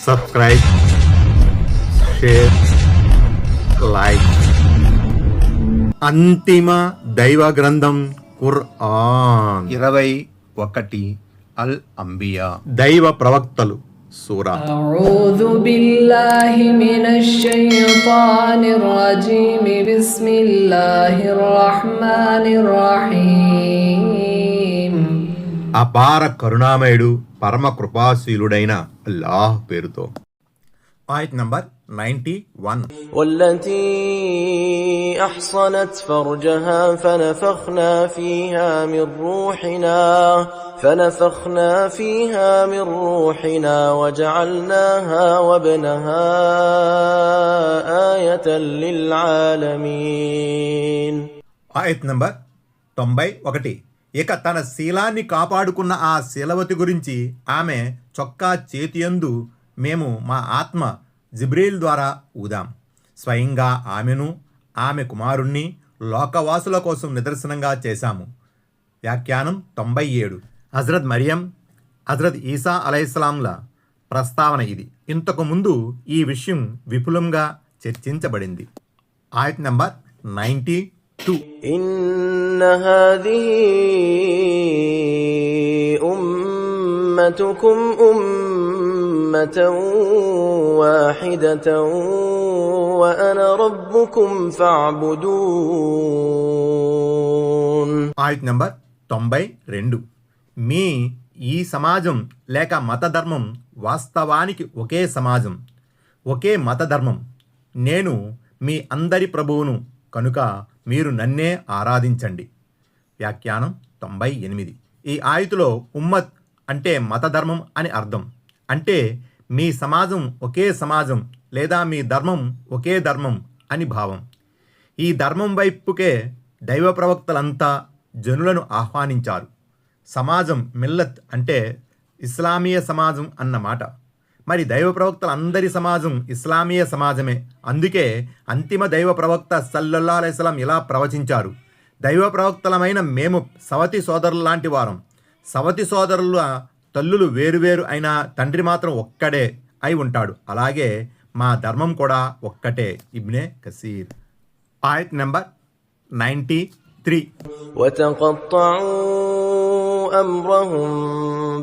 Subscribe, share, like. అంతిమ దైవ గ్రంథం ఖుర్ఆన్ 21 అల్ అంబియా దైవ ప్రవక్తలు సూరా. أعوذ بالله من الشيطان الرجيم بسم الله الرحمن الرحيم అపార కరుణామయుడు పరమ కృపాశీలుడైన అల్లాహ్ పేరుతో. ఆయత్ నంబర్ 91. والتي أحصنت فرجها فنفخنا فيها من روحنا وجعلناها وابنها آية للعالمين. ఆయత్ నంబర్ 91. ఇక తన శీలాన్ని కాపాడుకున్న ఆ శీలవతి గురించి ఆమె చొక్కా చేతియందు మేము మా ఆత్మ జిబ్రీల్ ద్వారా ఊదాం. స్వయంగా ఆమెను ఆమె కుమారుణ్ణి లోకవాసుల కోసం నిదర్శనంగా చేశాము. వ్యాఖ్యానం 97. హజరత్ మరియం, హజరత్ ఈసా అలైహిస్సలాంల ప్రస్తావన ఇది. ఇంతకు ముందు ఈ విషయం విపులంగా చర్చించబడింది. ఆయత్ నంబర్ 92. إن هذه أمتكم أمة واحدة وأنا ربكم فاعبدون. ఆయత్ నంబర్ 92. మీ ఈ సమాజం లేక మతధర్మం వాస్తవానికి ఒకే సమాజం, ఒకే మతధర్మం. నేను మీ అందరి ప్రభువును కనుక మీరు నన్నే ఆరాధించండి. వ్యాఖ్యానం 98. ఈ ఆయతులో ఉమ్మత్ అంటే మతధర్మం అని అర్థం. అంటే మీ సమాజం ఒకే సమాజం లేదా మీ ధర్మం ఒకే ధర్మం అని భావం. ఈ ధర్మం వైపుకే దైవ ప్రవక్తలంతా జనులను ఆహ్వానించారు. సమాజం మిల్లత్ అంటే ఇస్లామీయ సమాజం అన్నమాట. మరి దైవ ప్రవక్తల అందరి సమాజం ఇస్లామీయ సమాజమే. అందుకే అంతిమ దైవ ప్రవక్త సల్లల్లాహు అలైహి వసల్లం ఇలా ప్రవచించారు: దైవ ప్రవక్తలమైన మేము సవతి సోదరులు లాంటి వారం. సవతి సోదరుల తల్లులు వేరువేరు అయినా తండ్రి మాత్రం ఒక్కడే అయి ఉంటాడు. అలాగే మా ధర్మం కూడా ఒక్కటే. ఇబ్నే కసీర్. ఆయత్ నెంబర్ 93. وتقطعوا أمرهم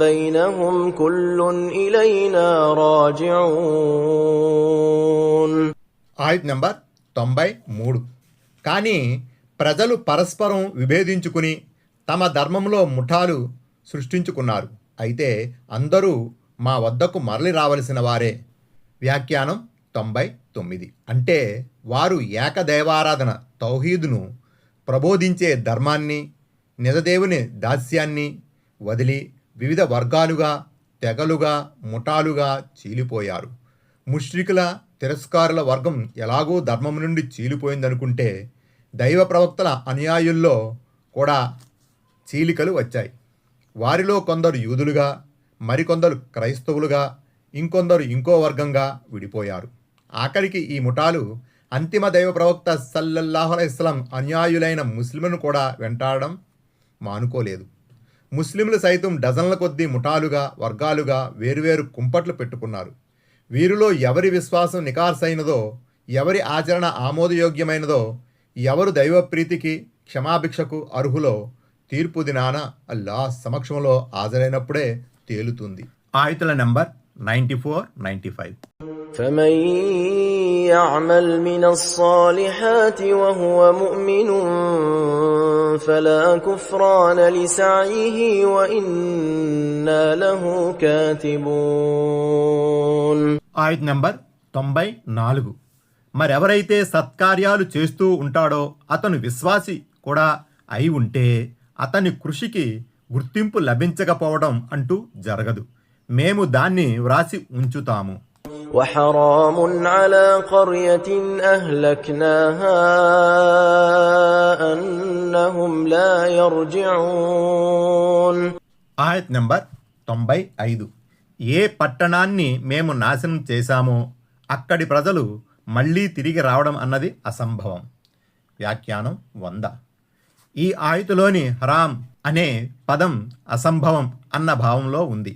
بينهم كل إلينا راجعون. ఆయత్ నెంబర్ 93. కానీ ప్రజలు పరస్పరం విభేదించుకుని తమ ధర్మంలో ముఠాలు సృష్టించుకున్నారు. అయితే అందరూ మా వద్దకు మరలి రావలసిన వారే. వ్యాఖ్యానం 99. అంటే వారు ఏకదైవారాధన తౌహీదును ప్రబోధించే ధర్మాన్ని, నిజదేవుని దాస్యాన్ని వదిలి వివిధ వర్గాలుగా, తెగలుగా, ముఠాలుగా చీలిపోయారు. ముష్రికుల తిరస్కారుల వర్గం ఎలాగో ధర్మం నుండి చీలిపోయిందనుకుంటే దైవ ప్రవక్తల అనుయాయుల్లో కూడా చీలికలు వచ్చాయి. వారిలో కొందరు యూదులుగా, మరికొందరు క్రైస్తవులుగా, ఇంకొందరు ఇంకో వర్గంగా విడిపోయారు. ఆఖరికి ఈ ముఠాలు అంతిమ దైవ ప్రవక్త సల్లల్లాహు అలైహి వసల్లం అనుయాయులైన ముస్లింలను కూడా వెంటాడడం మానుకోలేదు. ముస్లింలు సైతం డజన్ల కొద్దీ ముఠాలుగా, వర్గాలుగా వేరువేరు కుంపట్లు పెట్టుకున్నారు. వీరిలో ఎవరి విశ్వాసం నికార్సైనదో, ఎవరి ఆచరణ ఆమోదయోగ్యమైనదో, ఎవరు దైవప్రీతికి, క్షమాభిక్షకు అర్హులో తీర్పు దినాన అల్లాహ్ సమక్షంలో హాజరైనప్పుడే తేలుతుంది. ఆయతుల నంబర్ 94, 95. فمن يعمل من الصالحات وهو مؤمن فلا كفران لسعيه وإنا له كاتبون. ఆయత్ నంబర్ 94. మరెవరైతే సత్కార్యాలు చేస్తూ ఉంటాడో అతను విశ్వాసి కూడా అయి ఉంటే అతని కృషికి గుర్తింపు లభించకపోవడం అంటూ జరగదు. మేము దాన్ని వ్రాసి ఉంచుతాము. وحرام على قرية أهلكناها أنهم لا يرجعون. ఆయత్ నంబర్ 95. ఏ పట్టణాన్ని మేము నాశనం చేశామో అక్కడి ప్రజలు మళ్ళీ తిరిగి రావడం అన్నది అసంభవం. వ్యాఖ్యానం 100. ఈ ఆయతులోని హరాం అనే పదం అసంభవం అన్న భావంలో ఉంది.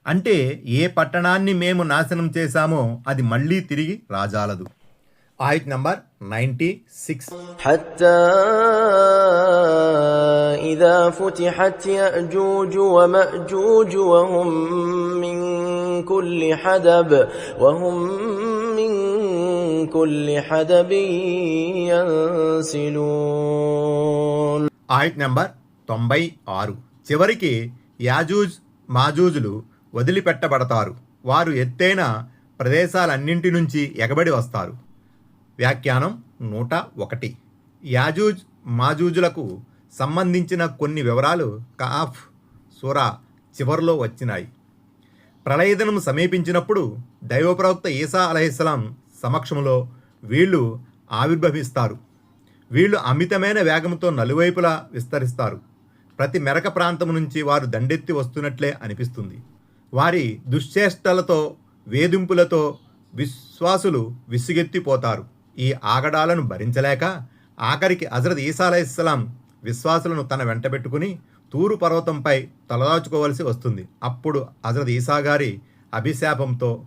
అంటే ఏ పట్టణాన్ని మేము నాశనం చేశామో అది మళ్ళీ తిరిగి రాజాలదు. ఆయత్ నంబర్ 96. حتى إذا فتحت يأجوج ومأجوج وهم من كل حدب ينسلون. ఆయత్ నంబర్ 96. చివరికి యాజూజ్ మాజూజులు వదిలిపెట్టబడతారు. వారు ఎత్తైన ప్రదేశాలన్నింటి నుంచి ఎగబడి వస్తారు. వ్యాఖ్యానం 101. యాజూజ్ మాజూజులకు సంబంధించిన కొన్ని వివరాలు కాఫ్ సూరా చివరిలో వచ్చినాయి. ప్రళయదినం సమీపించినప్పుడు దైవప్రవక్త ఈసా అలైహిస్సలాం సమక్షంలో వీళ్ళు ఆవిర్భవిస్తారు. వీళ్ళు అమితమైన వేగంతో నలువైపులా విస్తరిస్తారు. ప్రతి మెరక ప్రాంతం నుంచి వారు దండెత్తి వస్తున్నట్లే అనిపిస్తుంది. వారి దుశ్చేష్టలతో వేధింపులతో విశ్వాసులు విసుగెత్తిపోతారు. ఈ ఆగడాలను భరించలేక ఆఖరికి హజరత్ ఈసా అలైహిస్సలాం విశ్వాసులను తన వెంటబెట్టుకుని తూరు పర్వతంపై తలదాచుకోవలసి వస్తుంది. అప్పుడు హజరత్ ఈసా గారి అభిశాపంతో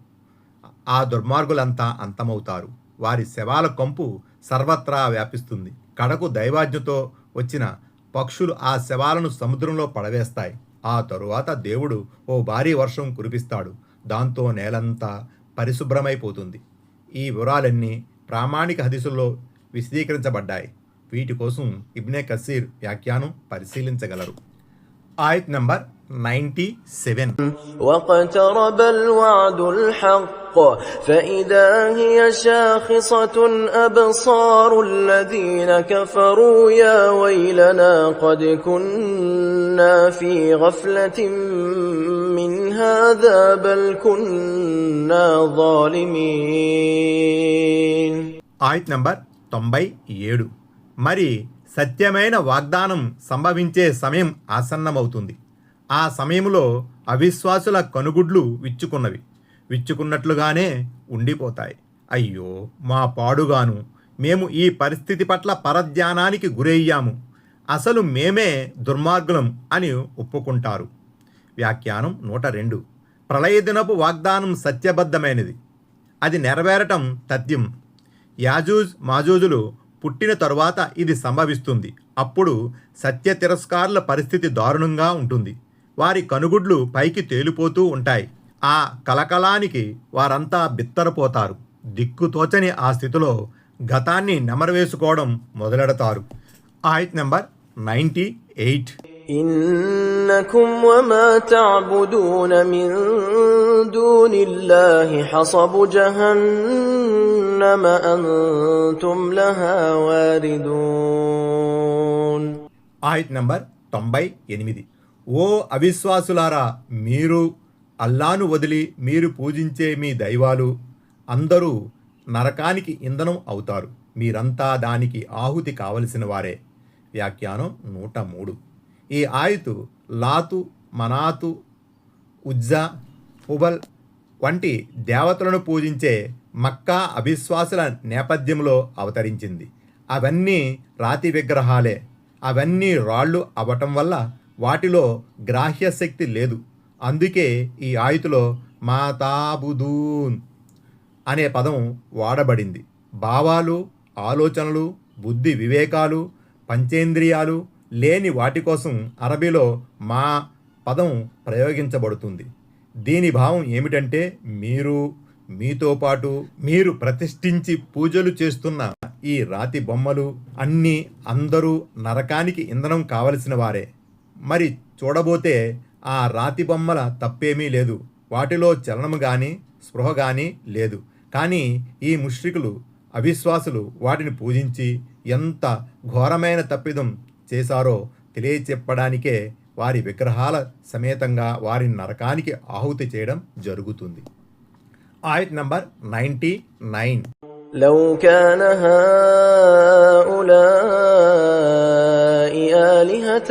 ఆ దుర్మార్గులంతా అంతమవుతారు. వారి శవాల కంపు సర్వత్రా వ్యాపిస్తుంది. కడకు దైవాజ్ఞతో వచ్చిన పక్షులు ఆ శవాలను సముద్రంలో పడవేస్తాయి. ఆ తరువాత దేవుడు ఓ భారీ వర్షం కురిపిస్తాడు. దాంతో నేలంతా పరిశుభ్రమైపోతుంది. ఈ వివరాలన్నీ ప్రామాణిక హదీసుల్లో విశదీకరించబడ్డాయి. వీటి కోసం ఇబ్నే కసీర్ వ్యాఖ్యానం పరిశీలించగలరు. ఆయత్ నంబర్ 97. واقترب الوعد الحق فإذا هي شاخصة أبصار الذين كفروا يا ويلنا قد كنا في غفلة من هذا بل كنا ظالمين. ఆయత్ నంబర్ 97. మరి సత్యమైన వాగ్దానం సంభవించే సమయం ఆసన్నమవుతుంది. ఆ సమయంలో అవిశ్వాసుల కనుగుడ్లు విచ్చుకున్నట్లుగానే ఉండిపోతాయి. అయ్యో మా పాడుగాను, మేము ఈ పరిస్థితి పట్ల పరధ్యానానికి గురయ్యాము, అసలు మేమే దుర్మార్గులం అని ఒప్పుకుంటారు. వ్యాఖ్యానం 102. ప్రళయదినపు వాగ్దానం సత్యబద్ధమైనది. అది నెరవేరటం తథ్యం. యాజూజ్ మాజూజులు పుట్టిన తరువాత ఇది సంభవిస్తుంది. అప్పుడు సత్య తిరస్కారుల పరిస్థితి దారుణంగా ఉంటుంది. వారి కనుగుడ్లు పైకి తేలిపోతూ ఉంటాయి. ఆ కలకలానికి వారంతా బిత్తరపోతారు. దిక్కుతోచని ఆ స్థితిలో గతాన్ని నెమరవేసుకోవడం మొదలెడతారు. ఆయత్ నంబర్ 98. إنكم وما تعبدون من دون الله حصب جهنم أنتم لها واردون. ఆయత్ నంబర్ 98. ఓ అవిశ్వాసులారా, మీరు అల్లాను వదిలి మీరు పూజించే మీ దైవాలు అందరూ నరకానికి ఇంధనం అవుతారు. మీరంతా దానికి ఆహుతి కావలసిన వారే. వ్యాఖ్యానం 103. ఈ ఆయతు లాతు, మనాతు, ఉజ్జా, హుబల్ వంటి దేవతలను పూజించే మక్కా అవిశ్వాసుల నేపథ్యంలో అవతరించింది. అవన్నీ రాతి విగ్రహాలే. అవన్నీ రాళ్ళు అవ్వటం వల్ల వాటిలో గ్రాహ్య శక్తి లేదు. అందుకే ఈ ఆయుతులో మాతాబుదూన్ అనే పదం వాడబడింది. భావాలు, ఆలోచనలు, బుద్ధి వివేకాలు, పంచేంద్రియాలు లేని వాటి కోసం అరబీలో మా పదం ప్రయోగించబడుతుంది. దీని భావం ఏమిటంటే మీరు, మీతో పాటు మీరు ప్రతిష్ఠించి పూజలు చేస్తున్న ఈ రాతి బొమ్మలు అన్నీ అందరూ నరకానికి ఇంధనం కావలసిన వారే. మరి చూడబోతే ఆ రాతి బొమ్మల తప్పేమీ లేదు. వాటిలో చలనము కానీ స్పృహ కానీ లేదు. కానీ ఈ ముష్రికులు, అవిశ్వాసులు వాటిని పూజించి ఎంత ఘోరమైన తప్పిదం చేశారో తెలియచెప్పడానికే వారి విగ్రహాల సమేతంగా వారిని నరకానికి ఆహుతి చేయడం జరుగుతుంది. ఆయత్ నంబర్ 99. لو كان هؤلاء آلهة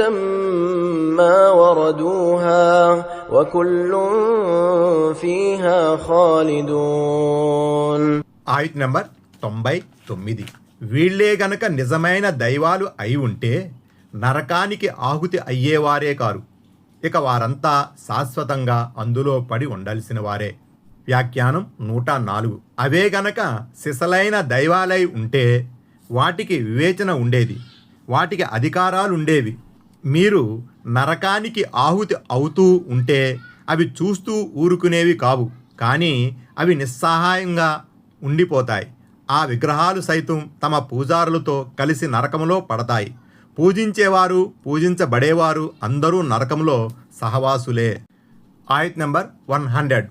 ما وردوها وكل فيها خالدون. ఆయత్ నంబర్ 99. వీళ్లే గనక నిజమైన దైవాలు అయి ఉంటే నరకానికి ఆహుతి అయ్యేవారే కారు. ఇక వారంతా శాశ్వతంగా అందులో పడి ఉండాల్సిన వారే. వ్యాఖ్యానం 104. అవే గనక సిసలైన దైవాలై ఉంటే వాటికి వివేచన ఉండేది, వాటికి అధికారాలుండేవి. మీరు నరకానికి ఆహుతి అవుతూ ఉంటే అవి చూస్తూ ఊరుకునేవి కావు, కానీ అవి నిస్సహాయంగా ఉండిపోతాయి. ఆ విగ్రహాలు సైతం తమ పూజారులతో కలిసి నరకంలో పడతాయి. పూజించేవారు పూజించబడేవారు అందరూ నరకంలో సహవాసులే. ఆయత్ నంబర్ 100.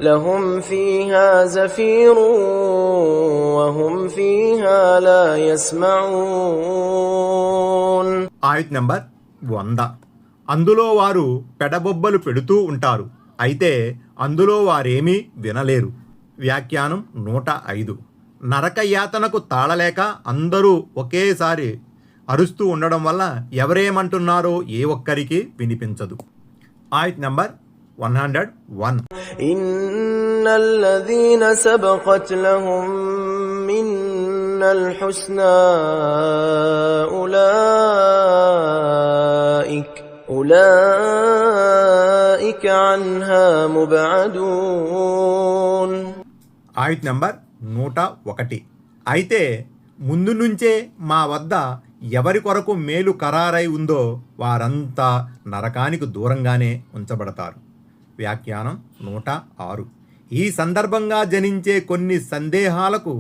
لهم فيها زفير وهم فيها لا يسمعون. ఆయత్ నంబర్ 100. అందులో వారు పెడబొబ్బలు పెడుతూ ఉంటారు, అయితే అందులో వారేమీ వినలేరు. వ్యాఖ్యానం 105. నరకయాతనకు తాళలేక అందరూ ఒకేసారి అరుస్తూ ఉండడం వల్ల ఎవరేమంటున్నారో ఏ ఒక్కరికి వినిపించదు. ఆయత్ నంబర్ 101. إن الذين سبقت لهم منا الحسنى أولئك عنها مبعدون. ఆయత్ నంబర్ 101. అయితే ముందు నుంచే మా వద్ద ఎవరి కొరకు మేలు ఖరారై ఉందో వారంతా నరకానికి దూరంగానే ఉంచబడతారు. వ్యాఖ్యానం 106. ఈ సందర్భంగా జనించే కొన్ని సందేహాలకు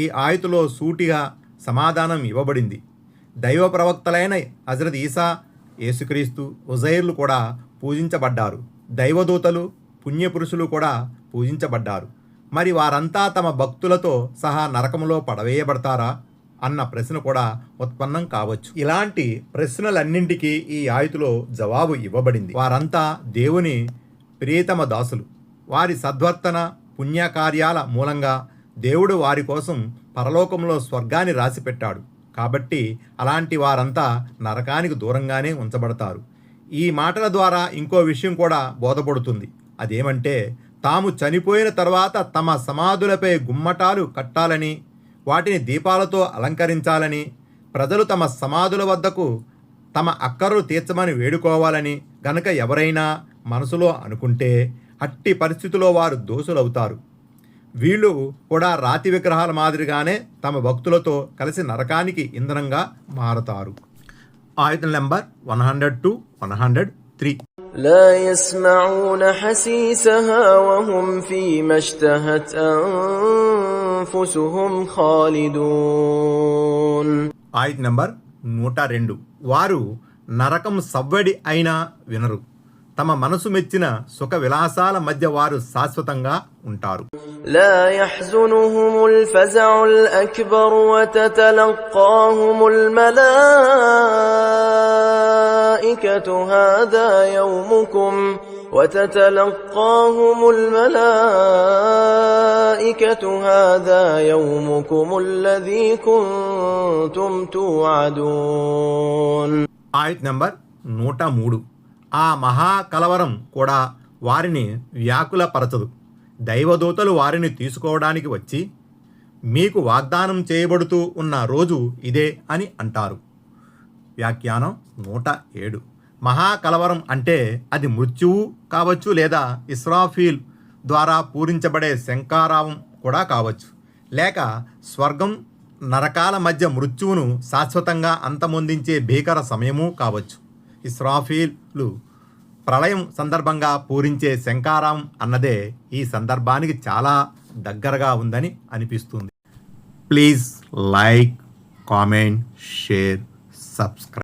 ఈ ఆయతులో సూటిగా సమాధానం ఇవ్వబడింది. దైవ ప్రవక్తలైన హజరత్ ఈసా, యేసుక్రీస్తు, ఉజైర్లు కూడా పూజించబడ్డారు. దైవదూతలు, పుణ్యపురుషులు కూడా పూజించబడ్డారు. మరి వారంతా తమ భక్తులతో సహా నరకంలో పడవేయబడతారా అన్న ప్రశ్న కూడా ఉత్పన్నం కావచ్చు. ఇలాంటి ప్రశ్నలన్నింటికీ ఈ ఆయతులో జవాబు ఇవ్వబడింది. వారంతా దేవుని ప్రియతమ దాసులు. వారి సద్వర్తన పుణ్యకార్యాల మూలంగా దేవుడు వారి కోసం పరలోకంలో స్వర్గాన్ని రాసిపెట్టాడు. కాబట్టి అలాంటి వారంతా నరకానికి దూరంగానే ఉంచబడతారు. ఈ మాటల ద్వారా ఇంకో విషయం కూడా బోధపడుతుంది. అదేమంటే తాము చనిపోయిన తర్వాత తమ సమాధులపై గుమ్మటాలు కట్టాలని, వాటిని దీపాలతో అలంకరించాలని, ప్రజలు తమ సమాధుల వద్దకు తమ అక్కర్లు తీర్చమని వేడుకోవాలని గనక ఎవరైనా మనసులో అనుకుంటే అట్టి పరిస్థితిలో వారు దోషులవుతారు. వీళ్ళు కూడా రాతి విగ్రహాల మాదిరిగానే తమ భక్తులతో కలిసి నరకానికి ఇంధనంగా మారతారు. ఆయత్ నంబర్ 102 103. لا يسمعون حسيسها وهم فيما اشتهت أنفسهم خالدون. ఆయత్ నంబర్ 102. వారు నరకం సవ్వడి అయినా వినరు. తమ మనసు మెచ్చిన సుఖ విలాసాల మధ్య వారు శాశ్వతంగా ఉంటారు. لا يحزنهم الفزع الأكبر وتتلقاهم الملائكة هذا يومكم الذي كنتم توعدون. ఆయత్ నంబర్ 103. ఆ మహా కలవరం కూడా వారిని వ్యాకులపరచదు. దైవదూతలు వారిని తీసుకోవడానికి వచ్చి మీకు వాగ్దానం చేయబడుతూ ఉన్న రోజు ఇదే అని అంటారు. వ్యాఖ్యానం 107. మహాకలవరం అంటే అది మృత్యువు కావచ్చు, లేదా ఇస్రాఫీల్ ద్వారా పూరించబడే శంఖారావం కూడా కావచ్చు, లేక స్వర్గం నరకాల మధ్య మృత్యువును శాశ్వతంగా అంతమొందించే భీకర సమయము కావచ్చు. ఇస్రాఫీలు ప్రళయం సందర్భంగా పూరించే శంఖారావం అన్నదే ఈ సందర్భానికి చాలా దగ్గరగా ఉందని అనిపిస్తుంది. Please like, comment, share, subscribe.